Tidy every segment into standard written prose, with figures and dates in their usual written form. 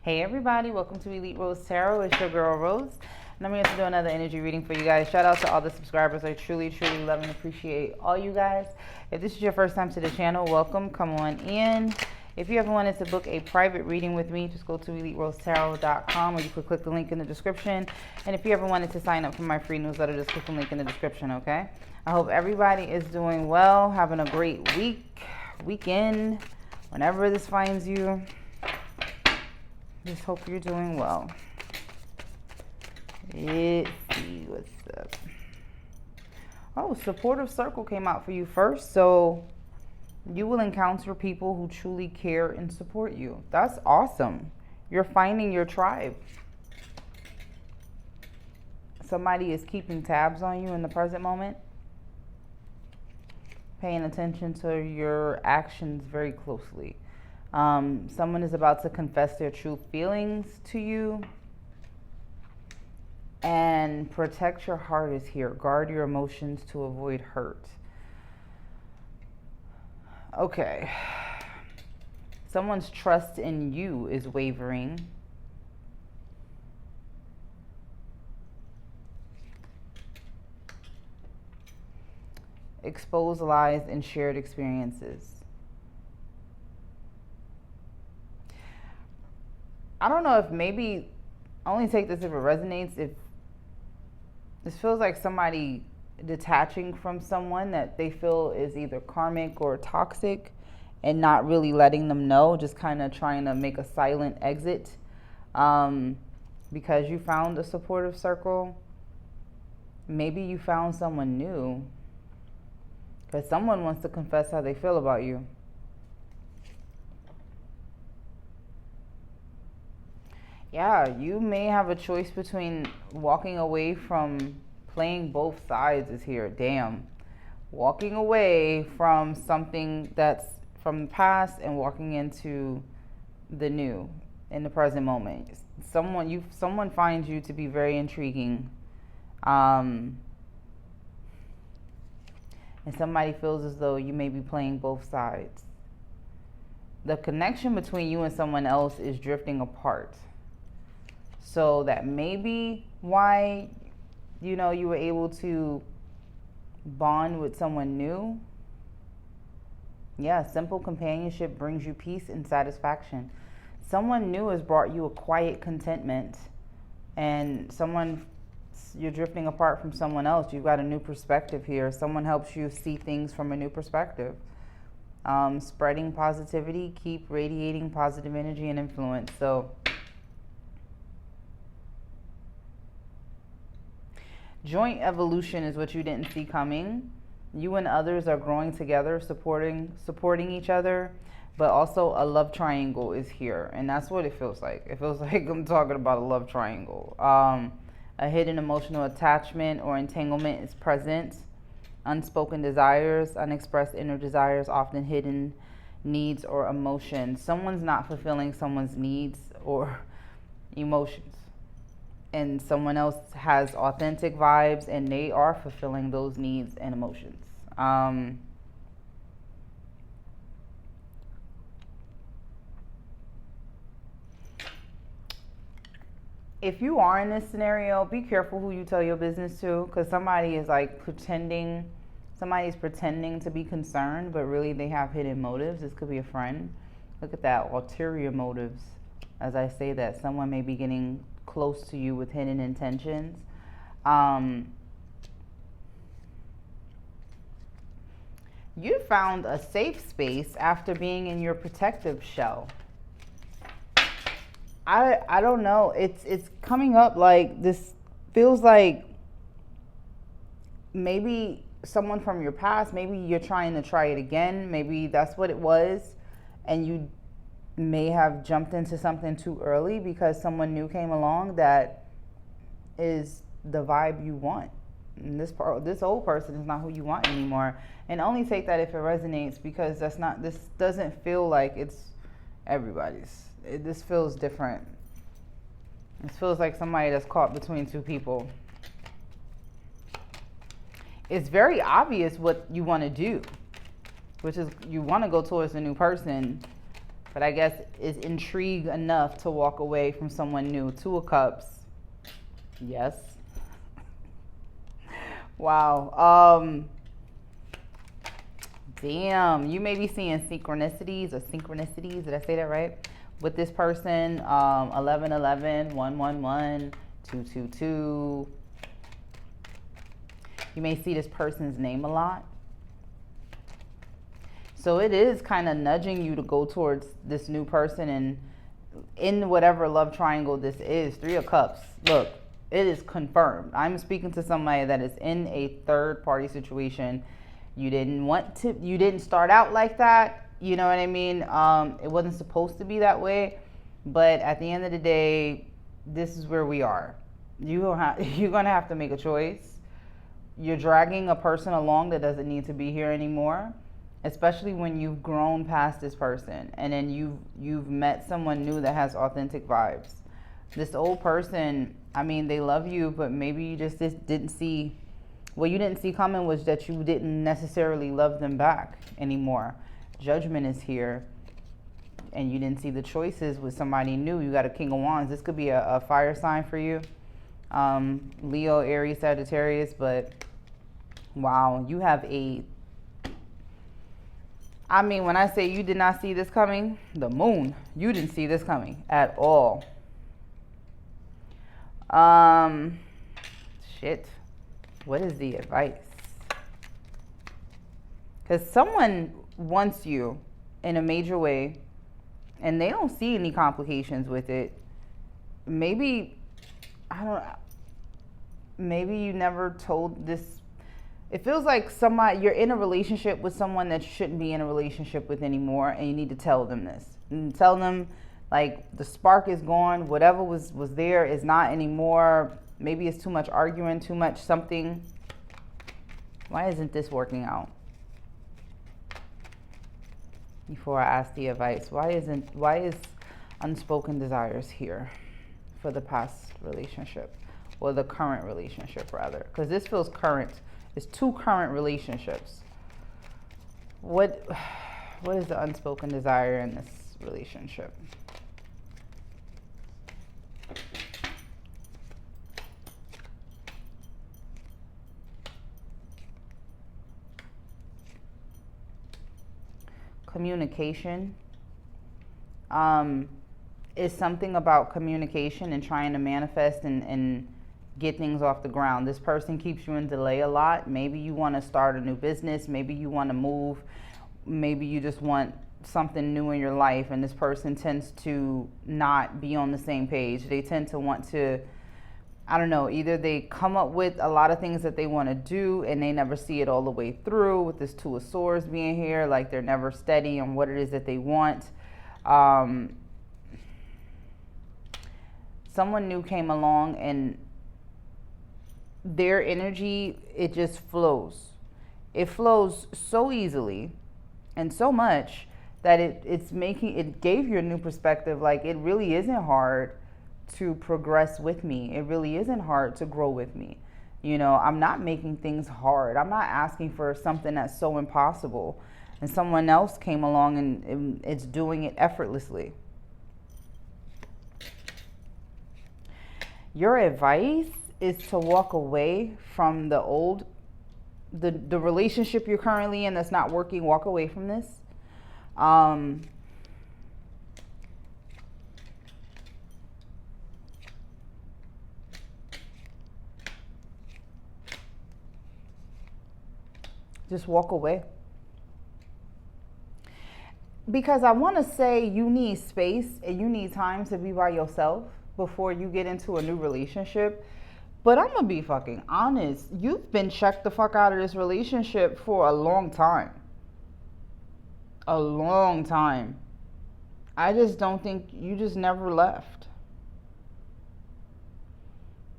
Hey everybody, welcome to Elite Rose Tarot. It's your girl Rose, and I'm here to do another energy reading for you guys. Shout out to all the subscribers. I truly love and appreciate all you guys. If this is your first time to the channel, welcome. Come on in. If you ever wanted to book a private reading with me, just go to EliteRoseTarot.com, or you could click the link in the description. And if you ever wanted to sign up for my free newsletter, just click the link in the description, okay? I hope everybody is doing well, having a great weekend, whenever this finds you. Just hope you're doing well. Let's see what's up. Oh, supportive circle came out for you first. So you will encounter people who truly care and support you. That's awesome. You're finding your tribe. Somebody is keeping tabs on you in the present moment. Paying attention to your actions very closely. Someone is about to confess their true feelings to you. And protect your heart is here. Guard your emotions to avoid hurt. Okay. Someone's trust in you is wavering. Expose lies and shared experiences. I don't know if maybe, only take this if it resonates, if this feels like somebody detaching from someone that they feel is either karmic or toxic and not really letting them know, just kind of trying to make a silent exit because you found a supportive circle. Maybe you found someone new because someone wants to confess how they feel about you. Yeah, you may have a choice between walking away from playing both sides is here. Damn. Walking away from something that's from the past and walking into the new in the present moment. Someone finds you to be very intriguing. And somebody feels as though you may be playing both sides. The connection between you and someone else is drifting apart. So that may be why, you were able to bond with someone new. Yeah, simple companionship brings you peace and satisfaction. Someone new has brought you a quiet contentment, and you're drifting apart from someone else. You've got a new perspective here. Someone helps you see things from a new perspective. Spreading positivity, keep radiating positive energy and influence. So joint evolution is what you didn't see coming. You and others are growing together, supporting each other, but also a love triangle is here, and that's what it feels like. It feels like I'm talking about a love triangle. A hidden emotional attachment or entanglement is present. Unspoken desires, unexpressed inner desires, often hidden needs or emotions. Someone's not fulfilling someone's needs or emotions. And someone else has authentic vibes and they are fulfilling those needs and emotions. If you are in this scenario, be careful who you tell your business to, because somebody is like somebody's pretending to be concerned, but really they have hidden motives. This could be a friend. Look at that, ulterior motives. As I say that, someone may be getting close to you with hidden intentions. You found a safe space after being in your protective shell. I don't know. It's coming up like this feels like maybe someone from your past, maybe you're trying to try it again. Maybe that's what it was, and you may have jumped into something too early because someone new came along that is the vibe you want. And this old person is not who you want anymore. And only take that if it resonates, because this doesn't feel like it's everybody's. This feels different. This feels like somebody that's caught between two people. It's very obvious what you want to do, which is you want to go towards a new person. but I guess is intrigued enough to walk away from someone new. Two of Cups. Yes. Wow. Damn, you may be seeing synchronicities. Did I say that right? With this person, 1111, 111, 222. You may see this person's name a lot. So it is kind of nudging you to go towards this new person, and in whatever love triangle this is, Three of Cups. Look, it is confirmed. I'm speaking to somebody that is in a third party situation. You didn't start out like that. You know what I mean? It wasn't supposed to be that way. But at the end of the day, this is where we are. You're going to have to make a choice. You're dragging a person along that doesn't need to be here anymore, especially when you've grown past this person and then you've met someone new that has authentic vibes. This old person, I mean, they love you, but maybe you just didn't see, what you didn't see coming was that you didn't necessarily love them back anymore. Judgment is here, and you didn't see the choices with somebody new. You got a King of Wands. This could be a fire sign for you. Leo, Aries, Sagittarius, but wow, you have I mean, when I say you did not see this coming, the moon, you didn't see this coming at all. Shit. What is the advice? Because someone wants you in a major way and they don't see any complications with it. Maybe, maybe you never told this. It feels like you're in a relationship with someone that you shouldn't be in a relationship with anymore, and you need to tell them this. And tell them, like, the spark is gone. Whatever was there is not anymore. Maybe it's too much arguing, too much something. Why isn't this working out? Before I ask the advice, why is unspoken desires here for the past relationship, or the current relationship rather? Because this feels current. It's two current relationships. What is the unspoken desire in this relationship? Communication. Is something about communication and trying to manifest and get things off the ground. This person keeps you in delay a lot. Maybe you want to start a new business. Maybe you want to move. Maybe you just want something new in your life, and this person tends to not be on the same page. They tend to want to, I don't know, either they come up with a lot of things that they want to do and they never see it all the way through, with this Two of Swords being here, like they're never steady on what it is that they want. Someone new came along and their energy, it just flows. It flows so easily and so much that it gave you a new perspective. Like, it really isn't hard to progress with me. It really isn't hard to grow with me. You know, I'm not making things hard. I'm not asking for something that's so impossible. And someone else came along and it's doing it effortlessly. Your advice is to walk away from the relationship you're currently in that's not working. Walk away from this. Just walk away. Because I want to say you need space and you need time to be by yourself before you get into a new relationship. But I'm going to be fucking honest. You've been checked the fuck out of this relationship for a long time. A long time. I just don't think, you just never left.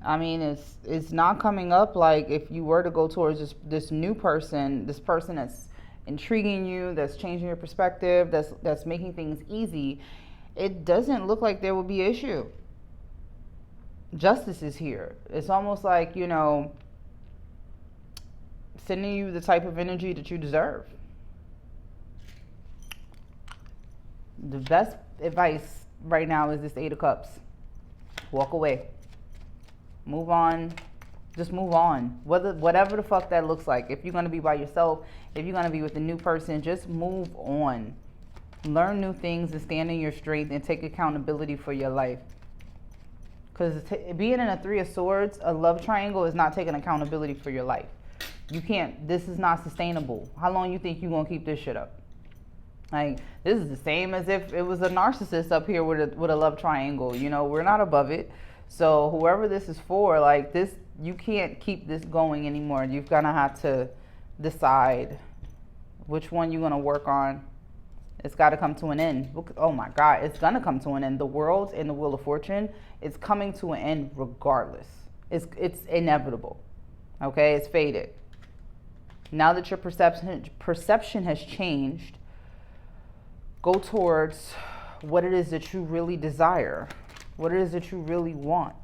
I mean, it's not coming up like if you were to go towards this new person, this person that's intriguing you, that's changing your perspective, that's making things easy, it doesn't look like there will be an issue. Justice is here. It's almost like, you know, sending you the type of energy that you deserve. The best advice right now is this Eight of Cups. Walk away. Move on. Just move on. Whatever the fuck that looks like. If you're going to be by yourself, if you're going to be with a new person, just move on. Learn new things and stand in your strength and take accountability for your life. Because being in a Three of Swords, a love triangle, is not taking accountability for your life. You can't. This is not sustainable. How long you think you're going to keep this shit up? Like, this is the same as if it was a narcissist up here with a love triangle. You know, we're not above it. So whoever this is for, like this, you can't keep this going anymore. You're going to have to decide which one you're going to work on. It's got to come to an end. Oh my God, it's going to come to an end. The world and the Wheel of Fortune is coming to an end regardless. It's inevitable. Okay, it's fated. Now that your perception has changed, go towards what it is that you really desire, what it is that you really want.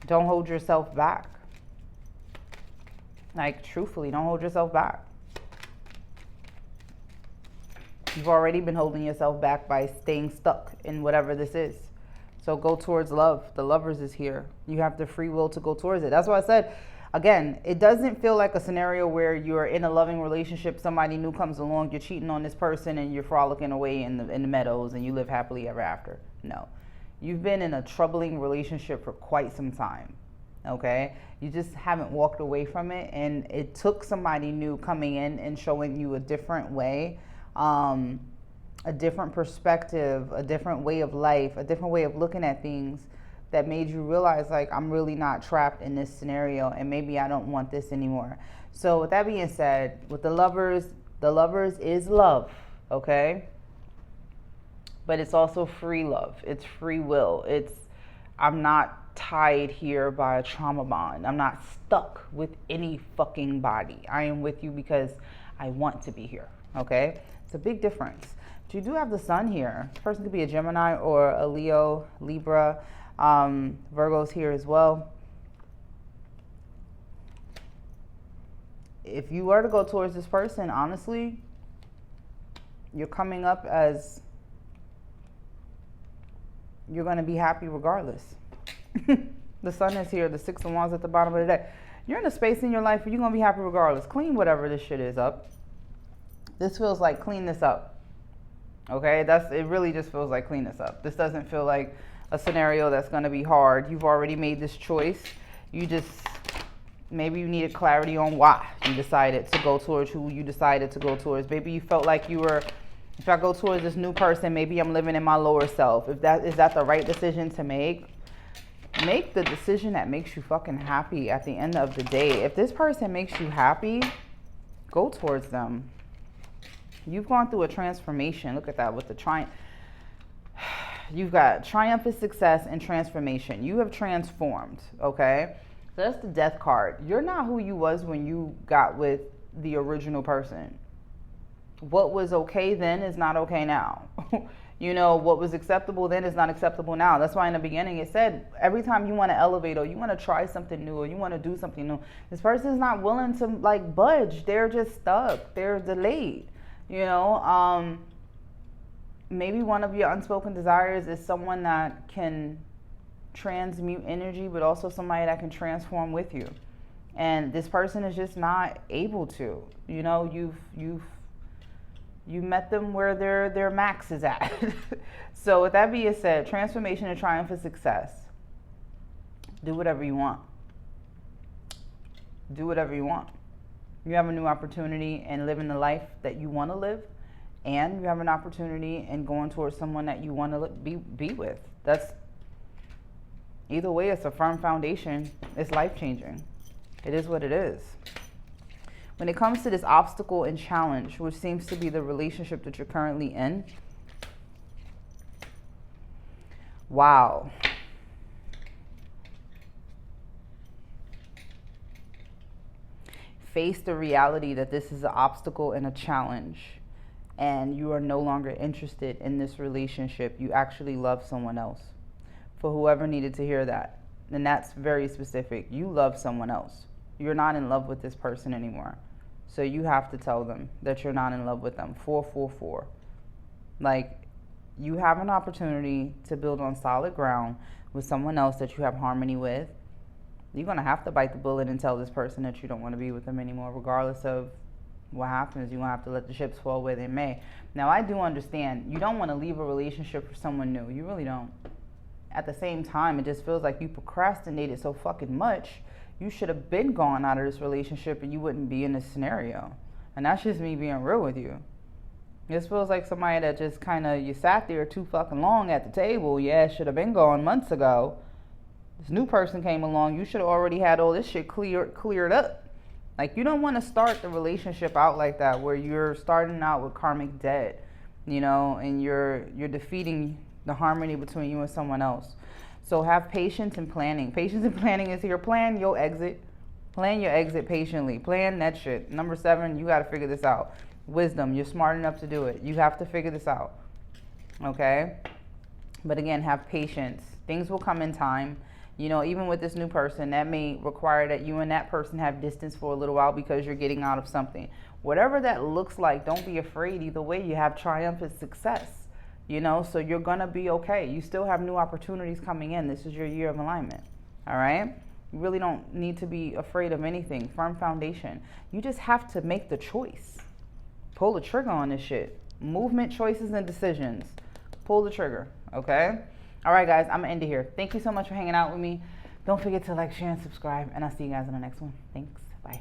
Don't hold yourself back. Like, truthfully, don't hold yourself back. You've already been holding yourself back by staying stuck in whatever this is. So go towards love. The Lovers is here. You have the free will to go towards it. That's why I said, again, it doesn't feel like a scenario where you're in a loving relationship, somebody new comes along, you're cheating on this person, and you're frolicking away in the meadows and you live happily ever after. No. You've been in a troubling relationship for quite some time. Okay? You just haven't walked away from it, and it took somebody new coming in and showing you a different way, a different perspective, a different way of life, a different way of looking at things that made you realize, like, I'm really not trapped in this scenario, and maybe I don't want this anymore. So with that being said, with the Lovers is love, okay? But it's also free love. It's free will. I'm not tied here by a trauma bond. I'm not stuck with any fucking body. I am with you because I want to be here, okay? It's a big difference. But you do have the Sun here. This person could be a Gemini or a Leo, Libra. Virgo's here as well. If you were to go towards this person, honestly, you're coming up as you're going to be happy regardless. The Sun is here, the Six of Wands at the bottom of the deck. You're in a space in your life where you're going to be happy regardless. Clean whatever this shit is up. This feels like clean this up. Okay? It really just feels like clean this up. This doesn't feel like a scenario that's going to be hard. You've already made this choice. Maybe you needed clarity on why you decided to go towards who you decided to go towards. Maybe you felt like if I go towards this new person, maybe I'm living in my lower self. Is that the right decision to make? Make the decision that makes you fucking happy at the end of the day. If this person makes you happy, go towards them. You've gone through a transformation. Look at that with the triumph. You've got triumphant success and transformation. You have transformed, okay? So that's the Death card. You're not who you was when you got with the original person. What was okay then is not okay now. You know, what was acceptable then is not acceptable now. That's why in the beginning it said, every time you want to elevate or you want to try something new or you want to do something new, this person is not willing to, like, budge. They're just stuck. They're delayed. You know, maybe one of your unspoken desires is someone that can transmute energy, but also somebody that can transform with you. And this person is just not able to. You know, you met them where their max is at. So with that being said, transformation and triumphant success. Do whatever you want. Do whatever you want. You have a new opportunity in living the life that you want to live, and you have an opportunity in going towards someone that you want to be with. That's either way, it's a firm foundation. It's life-changing. It is what it is. When it comes to this obstacle and challenge, which seems to be the relationship that you're currently in, wow. Face the reality that this is an obstacle and a challenge, and you are no longer interested in this relationship. You actually love someone else. For whoever needed to hear that, and that's very specific. You love someone else. You're not in love with this person anymore. So you have to tell them that you're not in love with them. 444. Like, You have an opportunity to build on solid ground with someone else that you have harmony with. You're going to have to bite the bullet and tell this person that you don't want to be with them anymore, regardless of what happens. You're going to have to let the chips fall where they may. Now, I do understand you don't want to leave a relationship for someone new. You really don't. At the same time, it just feels like you procrastinated so fucking much. You should have been gone out of this relationship and you wouldn't be in this scenario. And that's just me being real with you. This feels like somebody that just kind of, you sat there too fucking long at the table. Yeah, should have been gone months ago. This new person came along. You should have already had all this shit cleared up. Like, you don't want to start the relationship out like that, where you're starting out with karmic debt, you know, and you're defeating the harmony between you and someone else. So have patience and planning. Patience and planning is here. Plan your exit. Plan your exit patiently. Plan that shit. Number 7, you got to figure this out. Wisdom, you're smart enough to do it. You have to figure this out. Okay? But again, have patience. Things will come in time. You know, even with this new person, that may require that you and that person have distance for a little while because you're getting out of something. Whatever that looks like, don't be afraid. Either way, you have triumphant success. You know, so you're going to be okay. You still have new opportunities coming in. This is your year of alignment. All right? You really don't need to be afraid of anything. Firm foundation. You just have to make the choice. Pull the trigger on this shit. Movement, choices, and decisions. Pull the trigger, okay? All right, guys, I'm going to end it here. Thank you so much for hanging out with me. Don't forget to like, share, and subscribe, and I'll see you guys in the next one. Thanks. Bye.